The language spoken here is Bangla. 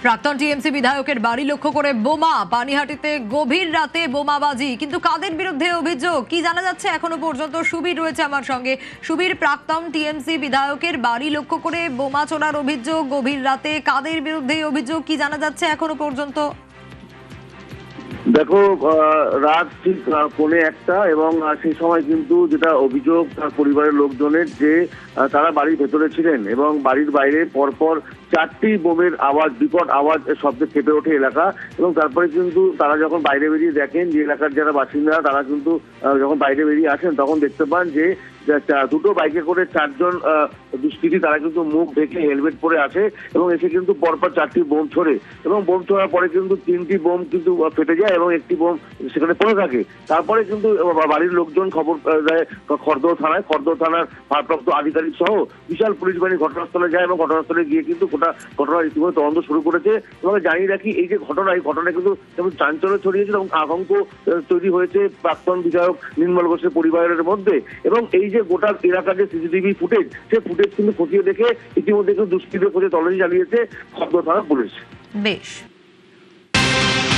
প্রাক্তন টিএমসি বিধায়কের বাড়ি লক্ষ্য করে বোমা, পানিহাটিতে গভীর রাতে বোমাবাজি। কিন্তু কাদের বিরুদ্ধে অভিযোগ কি জানা যাচ্ছে এখনো পর্যন্ত? সুবীর রয়েছে আমার সঙ্গে। সুবীর, প্রাক্তন টিএমসি বিধায়কের বাড়ি লক্ষ্য করে বোমা ছোড়ার অভিযোগ গভীর রাতে, কাদের বিরুদ্ধে অভিযোগ কি জানা যাচ্ছে এখনো পর্যন্ত? দেখো, রাত ঠিক 1:45 এবং সেই সময় কিন্তু যেটা অভিযোগ তার পরিবারের লোকজনের যে তারা বাড়ির ভেতরে ছিলেন এবং বাড়ির বাইরে পরপর 4টি বোমের আওয়াজ, বিকট আওয়াজ শব্দে কেঁপে ওঠে এলাকা। এবং তারপরে কিন্তু তারা যখন বাইরে বেরিয়ে দেখেন, যে এলাকার যারা বাসিন্দা তারা কিন্তু যখন বাইরে বেরিয়ে আসেন তখন দেখতে পান যে দুটো বাইকে করে 4 জন দুষ্কৃতী তারা কিন্তু মুখ ঢেকে হেলমেট পরে আসে এবং এসে কিন্তু পরপর 4টি বোম ছোড়ে এবং বোম ছোড়ার পরে কিন্তু 3টি বোম কিন্তু ফেটে যায় এবং একটি বোম সেখানে পড়ে থাকে। তারপরে কিন্তু বাড়ির লোকজন খবর দেয় খড়দহ থানায়। খড়দহ থানার ভারপ্রাপ্ত আধিকারিক সহ বিশাল পুলিশ বাহিনী ঘটনাস্থলে যায় এবং ঘটনাস্থলে গিয়ে কিন্তু ঘটনা ইতিমধ্যে তদন্ত শুরু করেছে। এবং জানিয়ে রাখি, এই যে এই ঘটনা কিন্তু যেমন চাঞ্চল্য ছড়িয়েছিল এবং আতঙ্ক তৈরি হয়েছে প্রাক্তন বিধায়ক নির্মল ঘোষের পরিবারের মধ্যে। এবং এই যে গোটা এলাকার যে সিসিটিভি ফুটেজ, সেই ফুটেজ কিন্তু খতিয়ে দেখে ইতিমধ্যে কিন্তু দুষ্কৃতীদের খোঁজে তল্লাশি চালিয়েছে খড়দহ থানার পুলিশ। বেশ।